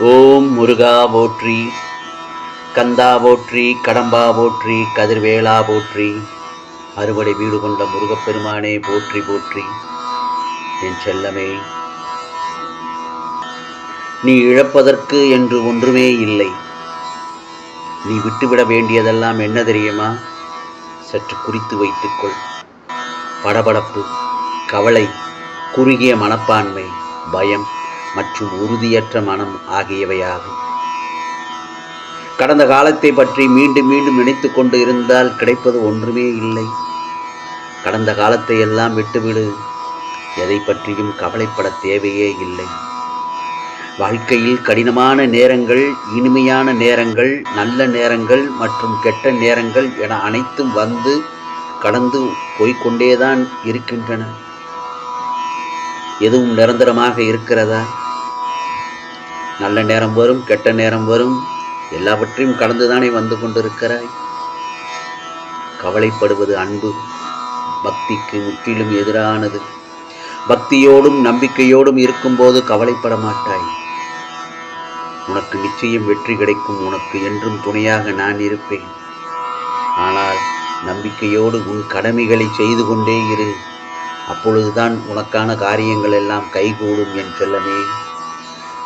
ஓம் முருகா போற்றி, கந்தா போற்றி, கடம்பா போற்றி, கதிர்வேளா போற்றி, அறுபடை வீடு கொண்ட முருகப்பெருமானே போற்றி போற்றி. என் செல்லமே, நீ இழப்பதற்கு என்று ஒன்றுமே இல்லை. நீ விட்டுவிட வேண்டியதெல்லாம் என்ன தெரியுமா? சற்று குறித்து வைத்துக்கொள். படபடப்பு, கவலை, குறுகிய மனப்பான்மை, பயம் மற்றும் உறுதியற்ற மனம் ஆகியவையாகும். கடந்த காலத்தை பற்றி மீண்டும் மீண்டும் நினைத்து கொண்டு இருந்தால் கிடைப்பது ஒன்றுமே இல்லை. கடந்த காலத்தை எல்லாம் விட்டுவிடு. எதை பற்றியும் கவலைப்பட தேவையே இல்லை. வாழ்க்கையில் கடினமான நேரங்கள், இனிமையான நேரங்கள், நல்ல நேரங்கள் மற்றும் கெட்ட நேரங்கள் என அனைத்தும் வந்து கடந்து போய்கொண்டேதான் இருக்கின்றன. எதுவும் நிரந்தரமாக இருக்கிறதா? நல்ல நேரம் வரும், கெட்ட நேரம் வரும், எல்லாவற்றையும் கடந்துதானே வந்து கொண்டிருக்கிறாய். கவலைப்படுவது அன்பு பக்திக்கு முற்றிலும் எதிரானது. பக்தியோடும் நம்பிக்கையோடும் இருக்கும்போது கவலைப்பட மாட்டாய். உனக்கு நிச்சயம் வெற்றி கிடைக்கும். உனக்கு என்றும் துணையாக நான் இருப்பேன். ஆனால் நம்பிக்கையோடு உன் கடமைகளை செய்து கொண்டே இரு. அப்பொழுதுதான் உனக்கான காரியங்கள் எல்லாம் கைகூடும். என் செல்லமே,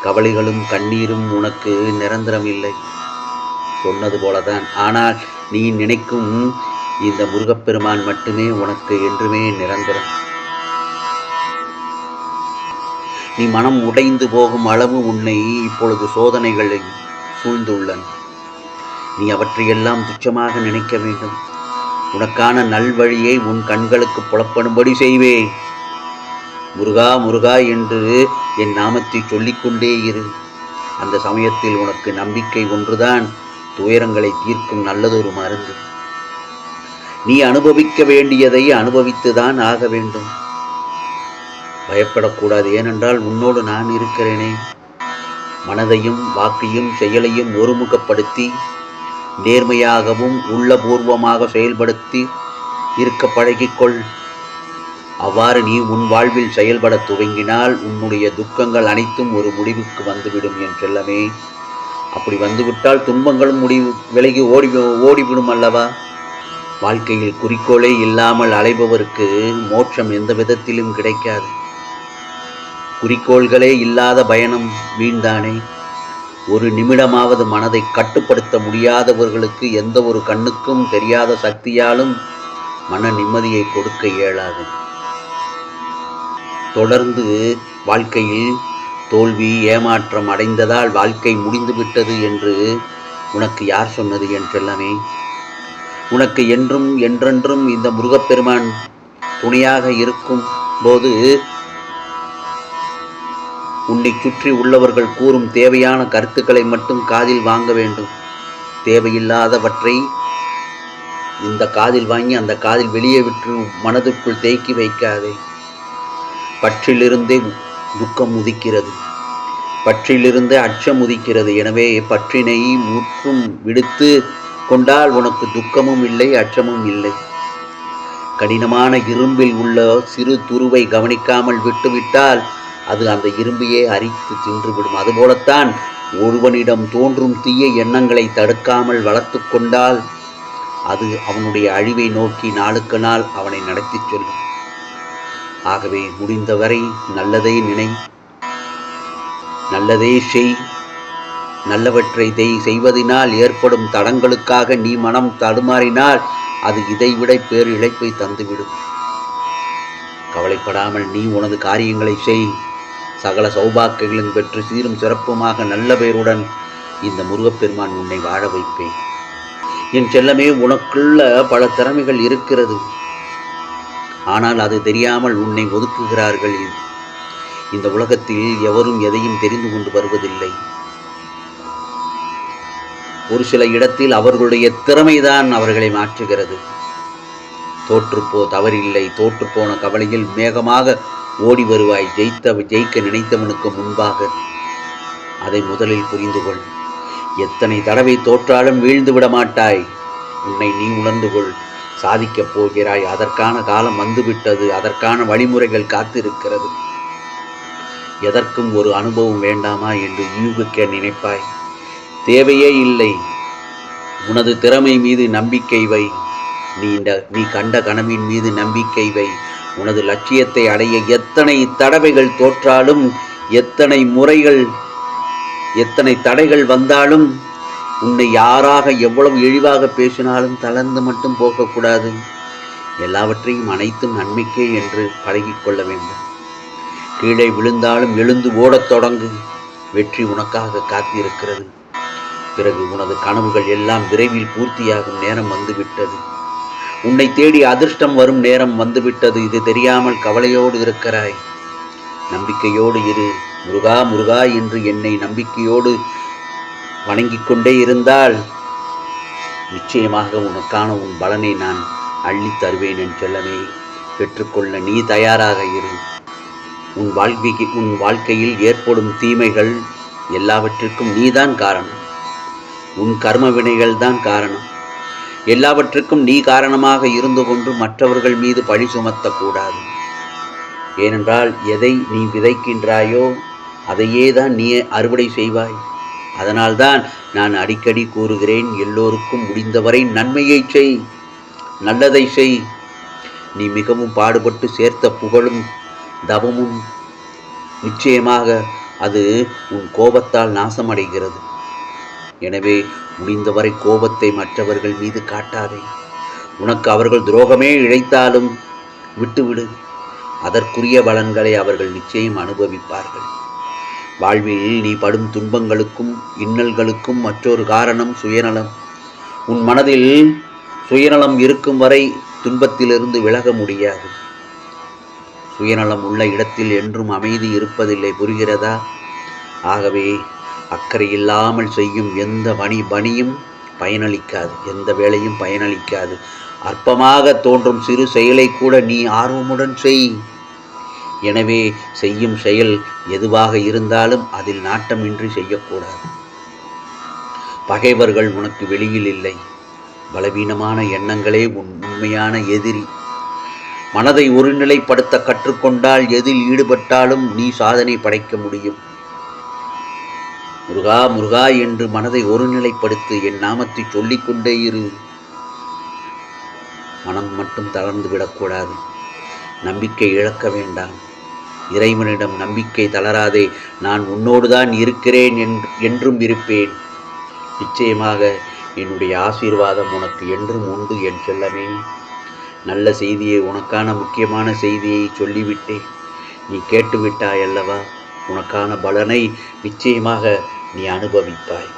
கவலைகளும் கண்ணீரும் உனக்கு நிரந்தரம் இல்லை, சொன்னது போலதான். ஆனால் நீ நினைக்கும் இந்த முருகப்பெருமான் மட்டுமே உனக்கு என்றுமே நிரந்தரம். நீ மனம் உடைந்து போகும் அளவு உன்னை இப்பொழுது சோதனைகளை சூழ்ந்துள்ளன. நீ அவற்றையெல்லாம் துச்சமாக நினைக்க வேண்டும். உனக்கான நல்வழியை உன் கண்களுக்கு புலப்படும்படி செய்வேன். முருகா முருகா என்று என் நாமத்தை சொல்லிக்கொண்டே இரு. அந்த சமயத்தில் உனக்கு நம்பிக்கை ஒன்றுதான் துயரங்களை தீர்க்கும் நல்லதொரு மருந்து. நீ அனுபவிக்க வேண்டியதை அனுபவித்துதான் ஆக வேண்டும். பயப்படக்கூடாது. ஏனென்றால் உன்னோடு நான் இருக்கிறேனே. மனதையும் வாக்கையும் செயலையும் ஒருமுகப்படுத்தி நேர்மையாகவும் உள்ளபூர்வமாக செயல்படுத்தி இருக்க பழகிக்கொள். அவ்வாறு நீ உன் வாழ்வில் செயல்பட துவங்கினால் உன்னுடைய துக்கங்கள் அனைத்தும் ஒரு முடிவுக்கு வந்துவிடும். என் செல்லமே, அப்படி வந்துவிட்டால் துன்பங்களும் விலகி ஓடிவிடும் அல்லவா? வாழ்க்கையில் குறிக்கோளே இல்லாமல் அலைபவருக்கு மோட்சம் எந்த விதத்திலும் கிடைக்காது. குறிக்கோள்களே இல்லாத பயணம் வீண்தானே. ஒரு நிமிடமாவது மனதை கட்டுப்படுத்த முடியாதவர்களுக்கு எந்த ஒரு கண்ணுக்கும் தெரியாத சக்தியாலும் மன நிம்மதியை கொடுக்க இயலாது. தொடர்ந்து வாழ்க்கையில் தோல்வி, ஏமாற்றம் அடைந்ததால் வாழ்க்கை முடிந்துவிட்டது என்று உனக்கு யார் சொன்னது? என் செல்லமே, உனக்கு என்றும் என்றென்றும் இந்த முருகப்பெருமான் துணையாக இருக்கும் போது உன்னை சுற்றி உள்ளவர்கள் கூறும் தேவையான கருத்துக்களை மட்டும் காதில் வாங்க வேண்டும். தேவையில்லாதவற்றை இந்த காதில் வாங்கி அந்த காதில் வெளியே விட்டு மனதுக்குள் தேக்கி வைக்காதே. பற்றிலிருந்தே துக்கம் உதிக்கிறது, பற்றிலிருந்தே அச்சம் உதிக்கிறது. எனவே பற்றினை முற்றும் விடுத்து கொண்டால் உனக்கு துக்கமும் இல்லை, அச்சமும் இல்லை. கடினமான இரும்பில் உள்ள சிறு துருவை கவனிக்காமல் விட்டுவிட்டால் அது அந்த இரும்பையே அரித்து தின்றுவிடும். அதுபோலத்தான் ஒருவனிடம் தோன்றும் தீய எண்ணங்களை தடுக்காமல் வளர்த்து கொண்டால் அது அவனுடைய அழிவை நோக்கி நாளுக்கு நாள் அவனை நடத்தி சொல்லும். ஆகவே முடிந்தவரை நல்லதை நினை, நல்லதே செய். நல்லவற்றை செய்வதனால் ஏற்படும் தடங்களுக்காக நீ மனம் தடுமாறினால் அது இதைவிட பேர் இழப்பை தந்துவிடும். கவலைப்படாமல் நீ உனது காரியங்களை செய். சகல சௌபாக்கியங்களும் பெற்று சீரும் சிறப்புமாக நல்ல பெயருடன் இந்த முருகப்பெருமான் உன்னை வாழ வைப்பேன். என் செல்லமே, உனக்குள்ள பல திறமைகள் இருக்கிறது. ஆனால் அது தெரியாமல் உன்னை ஒதுக்குகிறார்கள். இந்த உலகத்தில் எவரும் எதையும் தெரிந்து கொண்டு வருவதில்லை. ஒரு சில இடத்தில் அவர்களுடைய திறமைதான் அவர்களை மாற்றுகிறது. தோற்றுப்போ, தவறில்லை. தோற்றுப்போன கவலையில் மேகமாக ஓடி வருவாய். ஜெயிக்க நினைத்தவனுக்கு முன்பாக. அதை முதலில் புரிந்து கொள். எத்தனை தடவை தோற்றாலும் வீழ்ந்து விட மாட்டாய். உன்னை நீ உணர்ந்து கொள். சாதிக்கப் போகிறாய். அதற்கான காலம் வந்துவிட்டது. அதற்கான வழிமுறைகள் காத்திருக்கிறது. எதற்கும் ஒரு அனுபவம் வேண்டாமா என்று யூகிக்க நினைப்பாய். தேவையே இல்லை. உனது திறமை மீது நம்பிக்கை வை. நீ கண்ட கனவின் மீது நம்பிக்கை வை. உனது லட்சியத்தை அடைய எத்தனை தடவைகள் தோற்றாலும், எத்தனை தடைகள் வந்தாலும், உன்னை யாராக எவ்வளவு இழிவாக பேசினாலும் தளர்ந்து மட்டும் போகக்கூடாது. எல்லாவற்றையும் அனைத்தும் நன்மைக்கே என்று பழகிக்கொள்ள வேண்டும். கீழே விழுந்தாலும் எழுந்து ஓடத் தொடங்கு. வெற்றி உனக்காக காத்திருக்கிறது. பிறகு உனது கனவுகள் எல்லாம் விரைவில் பூர்த்தியாகும் நேரம் வந்துவிட்டது. உன்னை தேடி அதிர்ஷ்டம் வரும் நேரம் வந்துவிட்டது. இது தெரியாமல் கவலையோடு இருக்கிறாய். நம்பிக்கையோடு இரு. முருகா முருகா என்று என்னை நம்பிக்கையோடு வணங்கிக் கொண்டே இருந்தால் நிச்சயமாக உனக்கான உன் பலனை நான் அள்ளித் தருவேன் என் செல்லமே. பெற்றுக்கொள்ள நீ தயாராக இரு. உன் வாழ்க்கையில் ஏற்படும் தீமைகள் எல்லாவற்றிற்கும் நீதான் காரணம். உன் கர்ம வினைகள் தான் காரணம். எல்லாவற்றுக்கும் நீ காரணமாக இருந்து கொண்டு மற்றவர்கள் மீது பழி சுமத்தக்கூடாது. ஏனென்றால் எதை நீ விதைக்கின்றாயோ அதையே தான் நீ அறுவடை செய்வாய். அதனால்தான் நான் அடிக்கடி கூறுகிறேன், எல்லோருக்கும் முடிந்தவரை நன்மையை செய், நல்லதை செய். நீ மிகவும் பாடுபட்டு சேர்த்த புகழும் தவமும் நிச்சயமாக அது உன் கோபத்தால் நாசமடைகிறது. எனவே முடிந்தவரை கோபத்தை மற்றவர்கள் மீது காட்டாதே. உனக்கு அவர்கள் துரோகமே இழைத்தாலும் விட்டுவிடு. அதற்குரிய பலன்களை அவர்கள் நிச்சயம் அனுபவிப்பார்கள். வாழ்வில் நீ படும் துன்பங்களுக்கும் இன்னல்களுக்கும் மற்றொரு காரணம் சுயநலம். உன் மனதில் சுயநலம் இருக்கும் வரை துன்பத்திலிருந்து விலக முடியாது. சுயநலம் உள்ள இடத்தில் என்றும் அமைதி இருப்பதில்லை. புரிகிறதா? ஆகவே அக்கறை இல்லாமல் செய்யும் எந்த பணியும் பயனளிக்காது. எந்த வேலையும் பயனளிக்காது. அற்பமாக தோன்றும் சிறு செயலை கூட நீ ஆர்வமுடன் செய். எனவே செய்யும் செயல் எதுவாக இருந்தாலும் அதில் நாட்டமின்றி செய்யக்கூடாது. பகைவர்கள் உனக்கு வெளியில் இல்லை. பலவீனமான எண்ணங்களே உன் உண்மையான எதிரி. மனதை ஒருநிலைப்படுத்த கற்றுக்கொண்டால் எதில் ஈடுபட்டாலும் நீ சாதனை படைக்க முடியும். முருகா முருகா என்று மனதை ஒருநிலைப்படுத்தி என் நாமத்தை சொல்லிக்கொண்டே இரு. மனம் மட்டும் தளர்ந்து விடக்கூடாது. நம்பிக்கை இழக்க வேண்டாம். இறைவனிடம் நம்பிக்கை தளராதே. நான் உன்னோடுதான் இருக்கிறேன், என்றும் இருப்பேன். நிச்சயமாக என்னுடைய ஆசீர்வாதம் உனக்கு என்றும் உண்டு என் செல்லமே. நல்ல செய்தியை, உனக்கான முக்கியமான செய்தியை சொல்லிவிட்டேன். நீ கேட்டுவிட்டாய் அல்லவா? உனக்கான பலனை நிச்சயமாக நீ அனுபவிப்பாய்.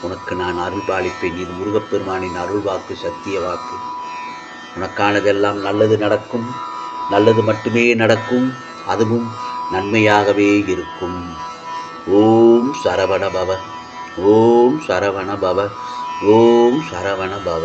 உனக்கு நான் அருள் பாலிப்பேன். இது முருகப்பெருமானின் அருள் வாக்கு, சத்திய வாக்கு. உனக்கானதெல்லாம் நல்லது நடக்கும். நல்லது மட்டுமே நடக்கும். அதுவும் நன்மையாகவே இருக்கும். ஓம் சரவண பவ. ஓம் சரவண பவ. ஓம் சரவண பவ.